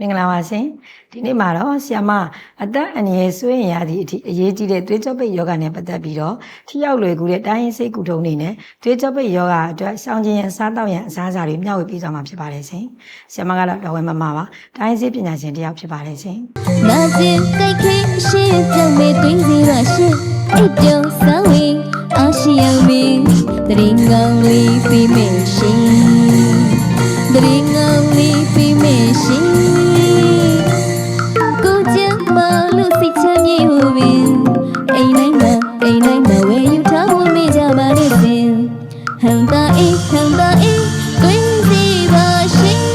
မင်္ဂလာပါရှင်ဒီနေ့မှာတော့ဆ iam အသက်အန္တရာယ်စိုးရင်ရသည့်အထိအရေးကြီးတဲ့သွေးကြောပိတ်ယောဂနဲ့ပတ်သက်ပြီးတော့ထိရောက်လွယ်ကူတဲ့တိုင်းရင်းဆေးကုထုံးတွေနဲ့သွေးကြောပိတ်ယောဂအတွက်ရှောင်ကျဉ်ရန်စားတောက်ရန်အစားအစာတွေမျှဝေပေးသွားမှာဖြစ်ပါတယ်ရှင်ဆ iam ကတော့တော်ဝဲမမပါတိုင်းရင်းဆေးပညာရှင်တစ်ယောက်ဖြစ်ပါတယ်ရှင်那件该开始将没对子那是一丢三位阿西洋面的林昂里非美心的林昂里非美心古剑马路西车你无边哎奶奶为有他我没家把你心很大一对子那心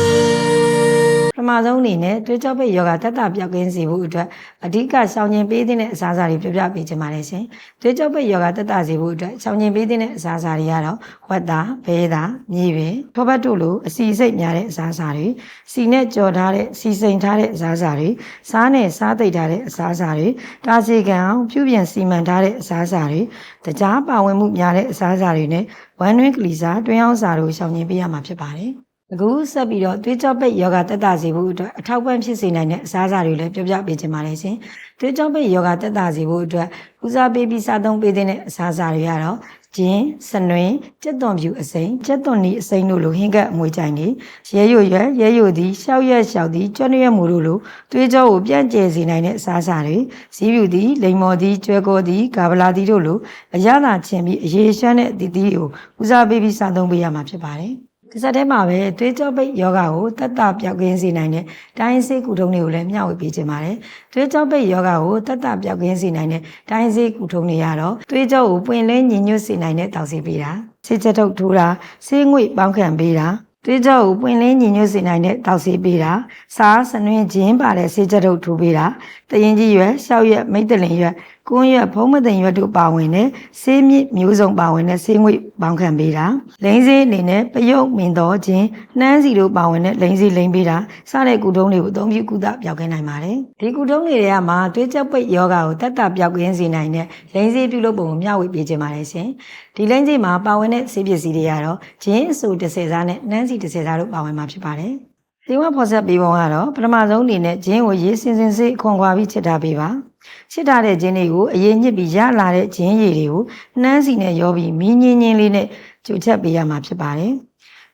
ပထမဆုံးအနေနဲ့သွေးကြောပိတ်ယောဂတက်တာပြောက်ကင်းစေဖို့အတွက်အဓိကရှောင်ကျဉ်ပေးတဲ့အစားအစာတွေပြပြပေးချင်ပါတယ်ရှင်။သွေးကြောပိတ်ယောဂတက်တာစေဖို့အတွက်ရှောင်ကျဉ်ပေးတဲ့အစားအစာတွေကတော့ဝက်သား၊ဘဲသား၊မြေပင်၊ထောပတ်တို့လိုအစီအစိတ်များတဲ့အစားအစာတွေစီနဲ့ကြော်ထားတဲ့စီစိန်ထားတဲ့အစားအစာတွေစားနဲ့စားသိပ်ထားတဲ့အစားအစာတွေတာစီကံအောင်ပြုပြင်စီမံထားတဲ့အစားအစာတွေတကြားပါဝင်မှုများတဲ့အစားအစာတွေနဲ့ဝမ်းတွင်းကလီစာတွင်းအောင်စာတို့ရှောင်ကျဉ်ပေးရမှာဖြစ်ပါတယ်။အခုဆက်ပြီးတော့သွေးကြောပိတ်ယောဂတက်တာစေဖို့အတွက်အထောက်ပံ့ဖြစ်စေနိုင်တဲ့အစားအစာတွေလည်းပြောပြပေးချင်ပါတယ်ရှင်။သွေးကြောပိတ်ယောဂတက်တာစေဖို့အတွက်ဦးစားပေးပြီးစားသုံးပေးတဲ့အစားအစာတွေကတော့ဂျင်း၊စနွင်း၊ကြက်သွန်ဖြူအစိမ်း၊ကြက်သွန်နီအစိမ်းတို့လိုဟင်းကပ်အမွေကြိုင်တွေရဲရွက်ရဲရွက်သည်ရှောက်ရက်ရှောက်သည်ကြွရွက်မူတို့လိုသွေးကြောကိုပြန့်ကျဲစေနိုင်တဲ့အစားအစာတွေဇီးဖြူသည်လိမ္မော်သည်ကျွဲကောသည်ဂါဗလာသည်တို့လိုအရသာချင်းပြီးအရေးရှမ်းတဲ့အသီးသီးကိုဦးစားပေးပြီးစားသုံးပေးရမှာဖြစ်ပါတယ်။ဒီစက်ထဲမှာပဲသွေးကြောပိတ်ယောဂကိုတက်တာပြောက်ကင်းစေနိုင်တဲ့တိုင်းဆေးကုထုံးတွေကိုလည်းမျှဝေပေးခြင်းပါတယ်။သွေးကြောပိတ်ယောဂကိုတက်တာပြောက်ကင်းစေနိုင်တဲ့တိုင်းဆေးကုထုံးတွေကတော့သွေးကြောကိုပွင့်လင်းညီညွတ်စေနိုင်တဲ့တောက်ဆေးပေးတာဆေးချက်ထုတ်ထိုးတာဆေးငွေ့ပေါင်းခံပေးတာသွေးကြောကိုပွင့်လင်းညီညွတ်စေနိုင်တဲ့တောက်ဆေးပေးတာစားစနွင်းခြင်းပါတဲ့ဆေးချက်ထုတ်ထိုးပေးတာတရင်ကြီးရွက်ရှောက်ရွက်မိတ်တလင်ရွက်ကွန်းရွက်ဖုံးမသိမ်ရွက်တို့ပါဝင်တဲ့ဆေးမြစ်မျိုးစုံပါဝင်တဲ့ဆေးငွေ့ပေါင်းခံပေးတာလိန်ဆေးအနေနဲ့ပယုတ်မင်တော်ခြင်းနှမ်းစီတို့ပါဝင်တဲ့လိန်ဆေးလိန်ပေးတာစတဲ့ကုထုံးတွေကိုအသုံးပြုကုသပြောက်ကင်းနိုင်ပါတယ်ဒီကုထုံးတွေကမှသွေးကြောပိတ်ယောဂကိုတက်တာပြောက်ကင်းစေနိုင်တဲ့လိန်ဆေးပြုလုပ်ပုံကိုမျှဝေပေးခြင်းပါတယ်ရှင်ဒီလိန်ဆေးမှာပါဝင်တဲ့ဆေးပစ္စည်းတွေကတော့ဂျင်းအဆူ30စားနဲ့နှမ်းစီ30စားတို့ပါဝင်မှာဖြစ်ပါတယ်ဒီဝက်ဖော်ဆက်ပေးပုံကတော့ပထမဆုံးအနေနဲ့ဂျင်းကိုရေးစင်စေးခွန်ခွာပြီးချစ်ထားပေးပါချစ်ထားတဲ့ဂျင်းတွေကိုအရင်ညစ်ပြီးရလာတဲ့ဂျင်းရည်တွေကိုနှမ်းစီနဲ့ရောပြီးမီးငင်းငင်းလေးနဲ့ကြိုချက်ပေးရမှာဖြစ်ပါတယ်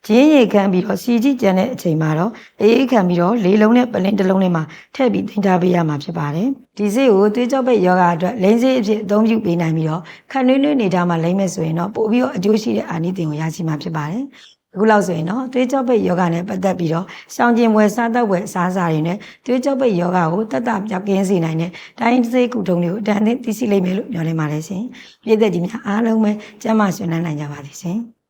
ဂျင်းရည်ခံပြီးတော့စီကြည့်ကြံတဲ့အချိန်မှာတော့အေးခံပြီးတော့လေးလုံးနဲ့ပလင်းတစ်လုံးနဲ့မှထည့်ပြီးတင်ထားပေးရမှာဖြစ်ပါတယ်ဒီဆေးကိုသွေးကြောပိတ်ယောဂအတွက်လိန်ဆေးအဖြစ်အသုံးပြုပေးနိုင်ပြီးတော့ခက်နွေးနွေးနေထားမှလိမ့်မဲ့ဆိုရင်တော့ပို့ပြီးတော့အကျိုးရှိတဲ့အာနိသင်ကိုရရှိမှာဖြစ်ပါတယ်အခုလောက်ဆိုရင်တော့သွေးကြောပိတ်ယောဂနဲ့ပတ်သက်ပြီးတော့ရှောင်ကျဉ်ဝယ်စားသက်ဝယ်အစားအစာတွေနဲ့သွေးကြောပိတ်ယောဂကိုတက်တာပြောက်ကင်းစေနိုင်တဲ့တိုင်းဆေးကုထုံးတွေကိုအတန်သိသိရှိလိမ့်မယ်လို့ပြောနေပါတယ်ရှင်။ပြည်သက်ကြီးများအားလုံးပဲကျန်းမာရှင်နိုင်ကြပါစေရှင်။